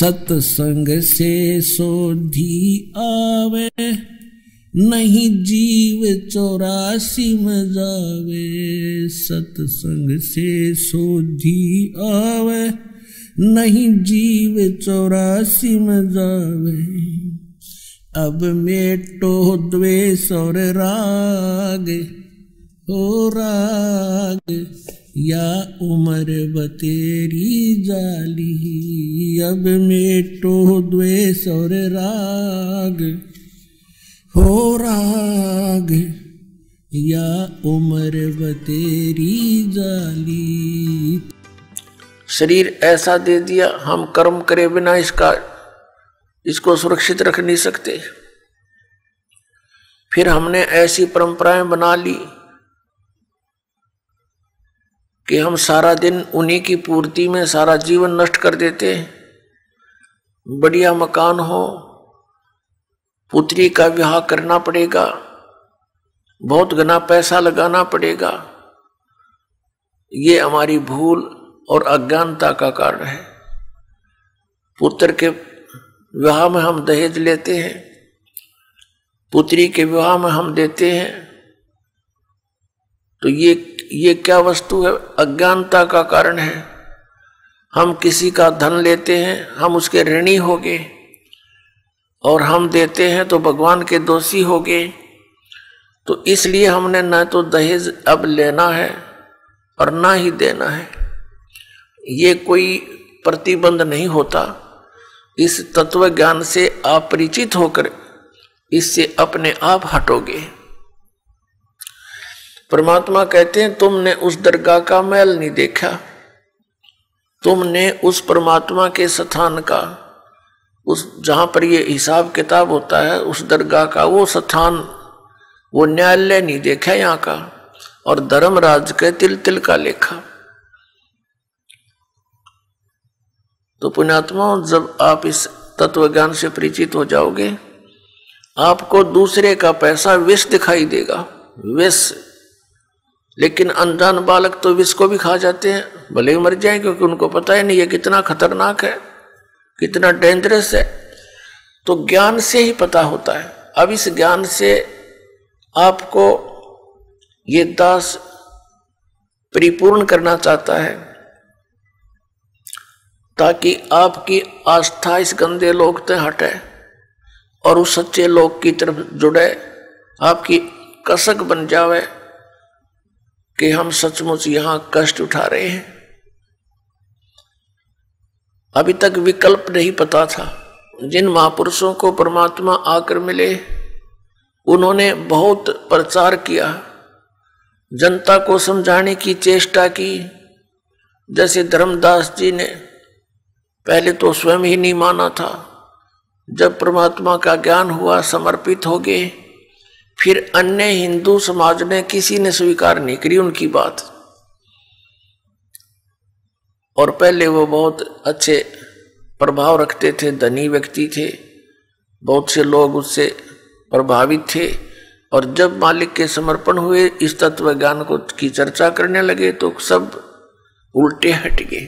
सत्संग से सोधी आवे, नहीं जीव 84 में जावे। सत्संग से सोधी आवे, नहीं जीव 84 में जावे। अब मेटो द्वेष और राग, हो राग या उम्र बतेरी जाली। अब मेटो द्वेष और राग, हो राग या उम्र बतेरी जाली। शरीर ऐसा दे दिया, हम कर्म करे बिना इसको सुरक्षित रख नहीं सकते। फिर हमने ऐसी परंपराएं बना ली कि हम सारा दिन उन्हीं की पूर्ति में सारा जीवन नष्ट कर देते हैं। बढ़िया मकान हो, पुत्री का विवाह करना पड़ेगा, बहुत घना पैसा लगाना पड़ेगा। ये हमारी भूल और अज्ञानता का कारण है। पुत्र के विवाह में हम दहेज लेते हैं, पुत्री के विवाह में हम देते हैं, तो ये क्या वस्तु है? अज्ञानता का कारण है। हम किसी का धन लेते हैं, हम उसके ऋणी हो गए, और हम देते हैं तो भगवान के दोषी हो गए। तो इसलिए हमने न तो दहेज अब लेना है और ना ही देना है। ये कोई प्रतिबंध नहीं होता। इस तत्व ज्ञान से आप परिचित होकर इससे अपने आप हटोगे। परमात्मा कहते हैं तुमने उस दरगाह का महल नहीं देखा, तुमने उस परमात्मा के स्थान का, उस जहां पर ये हिसाब किताब होता है, उस दरगाह का वो स्थान, वो न्यायालय नहीं देखा यहाँ का, और धर्मराज के तिल तिल का लेखा। तो पुण्यात्मा, जब आप इस तत्व ज्ञान से परिचित हो जाओगे, आपको दूसरे का पैसा विष दिखाई देगा, विष। लेकिन अनजान बालक तो विष को भी खा जाते हैं, भले ही मर जाए, क्योंकि उनको पता ही नहीं ये कितना खतरनाक है, कितना डेंजरस है। तो ज्ञान से ही पता होता है। अब इस ज्ञान से आपको ये दास परिपूर्ण करना चाहता है, ताकि आपकी आस्था इस गंदे लोक से हटे और उस सच्चे लोक की तरफ जुड़े, आपकी कसक बन जावे कि हम सचमुच यहां कष्ट उठा रहे हैं। अभी तक विकल्प नहीं पता था। जिन महापुरुषों को परमात्मा आकर मिले, उन्होंने बहुत प्रचार किया, जनता को समझाने की चेष्टा की। जैसे धर्मदास जी ने पहले तो स्वयं ही नहीं माना था, जब परमात्मा का ज्ञान हुआ समर्पित हो गए, फिर अन्य हिंदू समाज ने किसी ने स्वीकार नहीं करी उनकी बात। और पहले वो बहुत अच्छे प्रभाव रखते थे, धनी व्यक्ति थे, बहुत से लोग उससे प्रभावित थे। और जब मालिक के समर्पण हुए, इस तत्व ज्ञान को की चर्चा करने लगे, तो सब उल्टे हट गए।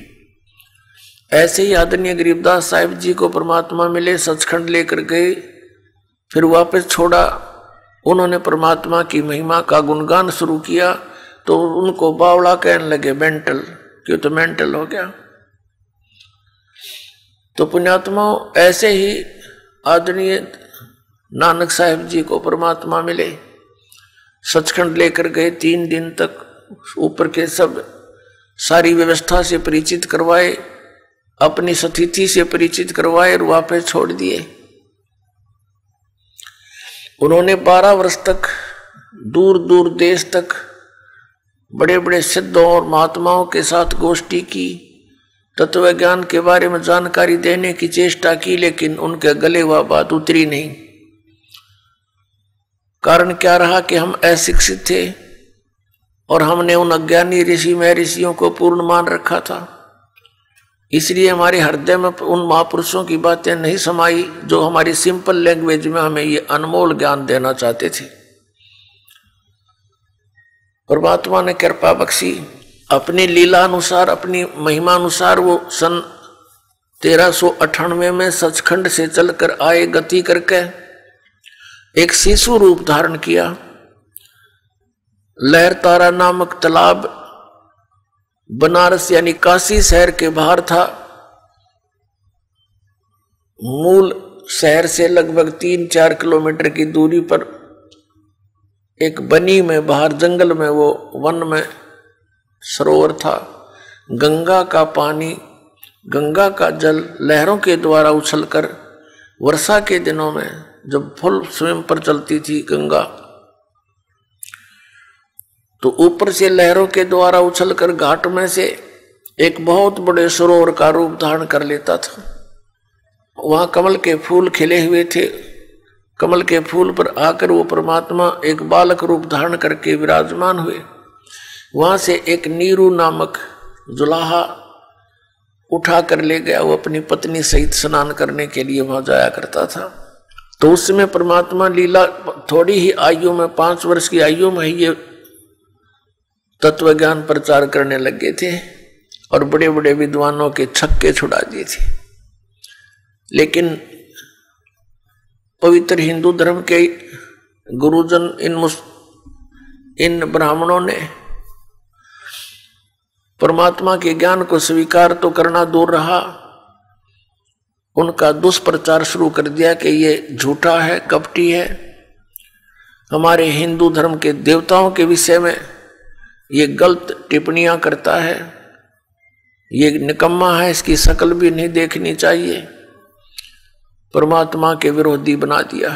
ऐसे ही आदरणीय गरीबदास साहिब जी को परमात्मा मिले, सचखंड लेकर गए, फिर वापस छोड़ा। उन्होंने परमात्मा की महिमा का गुणगान शुरू किया, तो उनको बावड़ा कहने लगे, मेंटल, क्यों? तो मेंटल हो गया। तो पुण्यात्माओं, ऐसे ही आदरणीय नानक साहिब जी को परमात्मा मिले, सचखंड लेकर गए, 3 दिन तक ऊपर के सब सारी व्यवस्था से परिचित करवाए, अपनी स्थिति से परिचित करवाए और वापस छोड़ दिए। उन्होंने 12 वर्ष तक दूर दूर देश तक बड़े बड़े सिद्धों और महात्माओं के साथ गोष्ठी की, तत्व ज्ञान के बारे में जानकारी देने की चेष्टा की, लेकिन उनके गले वह बात उतरी नहीं। कारण क्या रहा कि हम अशिक्षित थे और हमने उन अज्ञानी ऋषि महर्षियों को पूर्ण मान रखा था। इसलिए हमारे हृदय में उन महापुरुषों की बातें नहीं समाई, जो हमारी सिंपल लैंग्वेज में हमें ये अनमोल ज्ञान देना चाहते थे। परमात्मा ने कृपा बख्शी, अपनी लीला अनुसार, अपनी महिमा अनुसार वो सन 1398 में सचखंड से चलकर आए, गति करके एक शिशु रूप धारण किया। लहरतारा नामक तालाब बनारस यानी काशी शहर के बाहर था। मूल शहर से लगभग 3-4 किलोमीटर की दूरी पर एक बनी में बाहर जंगल में, वो वन में सरोवर था। गंगा का पानी, गंगा का जल लहरों के द्वारा उछलकर वर्षा के दिनों में जब फुल स्वयं पर चलती थी गंगा, तो ऊपर से लहरों के द्वारा उछलकर घाट में से एक बहुत बड़े सरोवर का रूप धारण कर लेता था। वहां कमल के फूल खिले हुए थे। कमल के फूल पर आकर वो परमात्मा एक बालक रूप धारण करके विराजमान हुए। वहां से एक नीरू नामक जुलाहा उठा कर ले गया। वो अपनी पत्नी सहित स्नान करने के लिए वहां जाया करता था। तो उस समय परमात्मा लीला थोड़ी ही आयु में, 5 वर्ष की आयु में ही ये तत्व ज्ञान प्रचार करने लगे थे और बड़े बड़े विद्वानों के छक्के छुड़ा दिए थे। लेकिन पवित्र हिंदू धर्म के गुरुजन, इन ब्राह्मणों ने परमात्मा के ज्ञान को स्वीकार तो करना दूर रहा, उनका दुष्प्रचार शुरू कर दिया कि ये झूठा है, कपटी है, हमारे हिंदू धर्म के देवताओं के विषय में ये गलत टिप्पणियां करता है, ये निकम्मा है, इसकी शक्ल भी नहीं देखनी चाहिए। परमात्मा के विरोधी बना दिया।